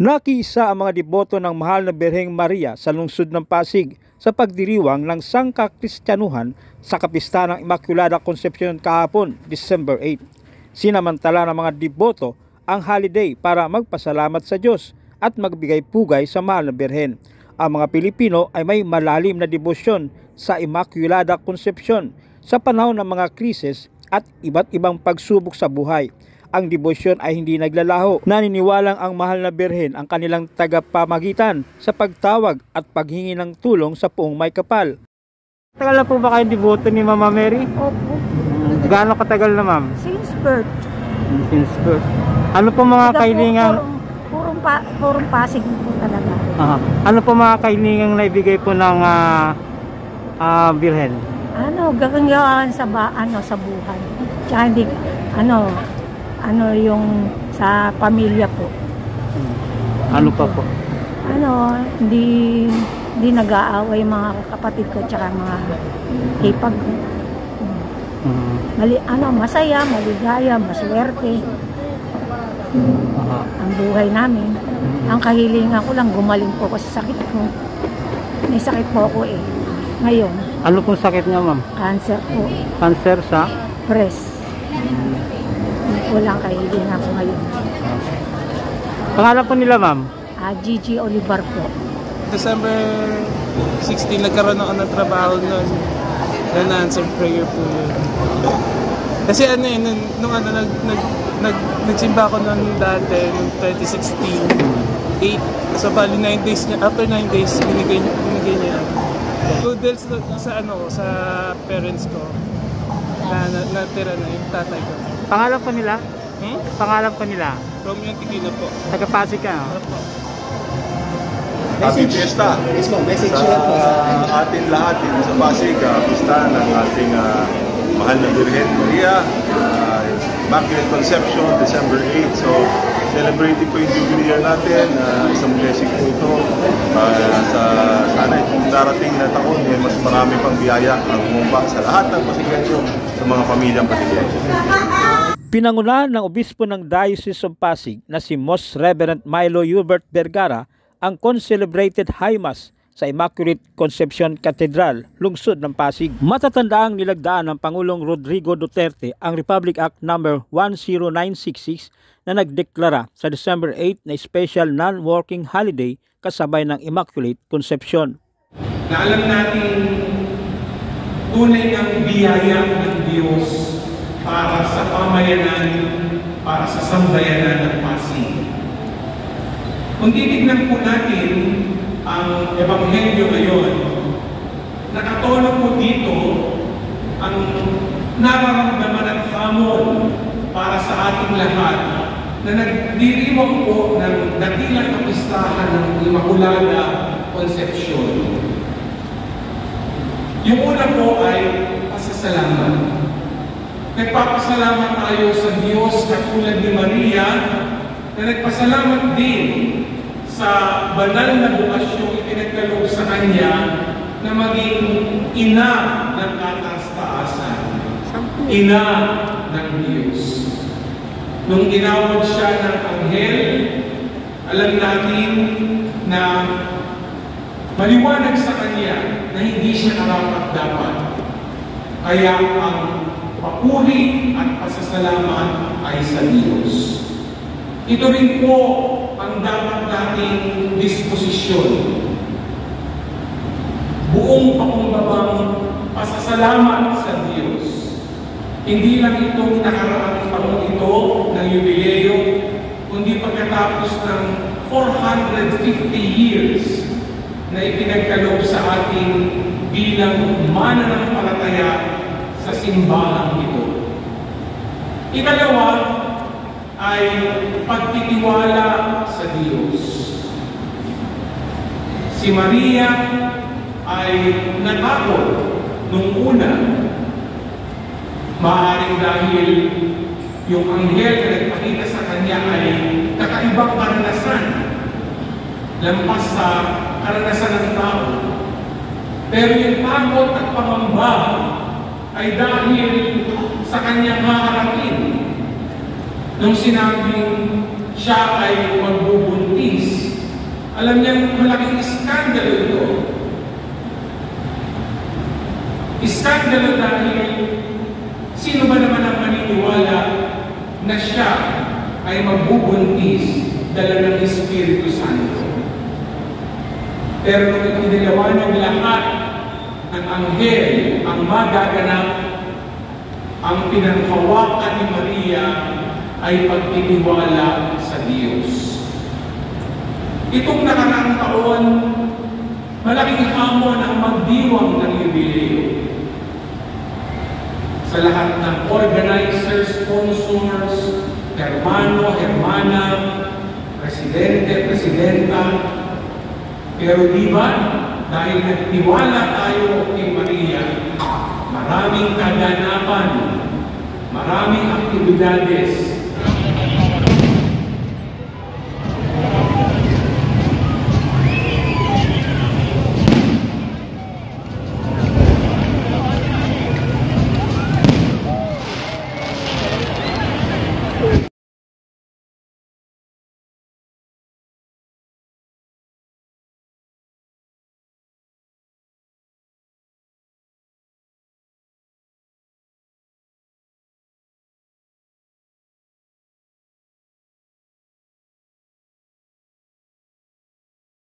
Nakiisa ang mga deboto ng Mahal na Birheng Maria sa lungsod ng Pasig sa pagdiriwang ng Sangka-Kristyanuhan sa kapistahan ng Immaculada Concepcion kahapon, December 8. Sinamantala ng mga deboto ang holiday para magpasalamat sa Diyos at magbigay pugay sa Mahal na Birhen. Ang mga Pilipino ay may malalim na debosyon sa Immaculada Concepcion sa panahon ng mga krisis at iba't ibang pagsubok sa buhay. Ang debosyon ay hindi naglalaho. Naniniwalang ang Mahal na Birhen ang kanilang tagapamagitan sa pagtawag at paghingi ng tulong sa poong may kapal. Tagal na po ba kayo deboto ni Mama Mary? Opo. Gaano katagal na, ma'am? Since birth. Since birth. Ano po mga kailingang... Purong Pasig po talaga. Ano po mga kailingang naibigay po ng Birhen? Gagawin sa buhay. Tsaka hindi, yung sa pamilya po. Ano pa po? Hindi nag-aaway mga kapatid ko tsaka mga hipag ko. Masaya, maligaya, maswerte. Ang buhay namin. Ang kahilingan ko lang, gumaling po ako sa sakit ko. May sakit po ako ngayon. Ano pong sakit niya, ma'am? Cancer po. Cancer sa? Breast. Walang kahilingan ko ngayon. Pangalan po nila, ma'am? Gigi Olivar po. December 16, nagkaroon ako ng trabaho nun. Na-answer prayer po yun. Kasi nagsimba ako nun dati, noong 2016, 8. So bali 9 days niya, after 9 days, binigay niya. Noodles sa parents ko, natira na yung tatay ko. Pangalan po nila? Pangalan po nila? Romeo Tigina po. Taga-Pasig ka, no? Happy Fiesta sa atin lahat dito sa Pasig, pista ng ating Mahal na Birhen Maria, Immaculate Conception, December 8. So, celebrating po yung Jubilee year natin. Isang blessing po ito. Sana itong darating na taon, mas marami pang biyaya ang bumaba sa lahat ng Pasigenyo, sa mga pamilyang Pasigenyo. Pinangunahan ng obispo ng Diocese of Pasig na si Most Reverend Milo Hubert Vergara ang concelebrated High Mass sa Immaculate Concepcion Cathedral, lungsod ng Pasig. Matatandaang nilagdaan ng Pangulong Rodrigo Duterte ang Republic Act No. 10966 na nagdeklara sa December 8 na special non-working holiday kasabay ng Immaculate Concepcion. Na alam natin tunay ang biyaya ng Diyos para sa pamayanan, para sa sambayanan ng Pasig. Kung titignan po natin ang Ebanghelyo ngayon, nakatono po dito ang nararamdaman at hamon para sa ating lahat na nagdiriwang po ng dakilang kapistahan ng Immaculada Concepcion. Yung una po ay pasasalamat. Nagpapasalamat tayo sa Diyos katulad ni Maria na nagpasalamat din sa banal na bukasyong ipinagkaloob sa Kanya na maging ina ng kataas-taasan, ina ng Diyos. Nung tinawag siya ng anghel, alam natin na maliwanag sa Kanya na hindi siya karapat-dapat. Kaya ang papuri at pasasalamat ay sa Diyos. Ito rin po ang dapat nating disposisyon. Buong pakumbabang pasasalamat sa Diyos. Hindi lang itong nakaraang taon ito ng yubileo, kundi pagkatapos ng 450 years na ipinagkaloob sa atin bilang mananampalataya sa simbahan ito. Ikalawa ay pagtitiwala sa Diyos. Si Maria ay natakot nung una, maaaring dahil yung anghel na nagpakita sa kanya ay kakaibang karanasan, lampas sa karanasan ng tao. Pero yung takot at pangamba ay dahil sa kanyang haharapin nung sinabing siya ay magbubuntis Iskandalo ito. Iskandalo dahil sino ba naman ang maniniwala na siya ay magbubuntis dala ng Espiritu Santo? Pero nung iniliwanag lahat ng anghel ang magaganap, ang pinanghawakan ni Maria ay pagtitiwala sa Diyos. Itong nakaraang taon, malaking hamon ang magdiwang ng jubileo. Sa lahat ng organizers, sponsors, hermano, hermana, presidente, presidenta. Pero di ba, dahil nagtiwala tayo kay Maria, maraming kaganapan, maraming aktibidades,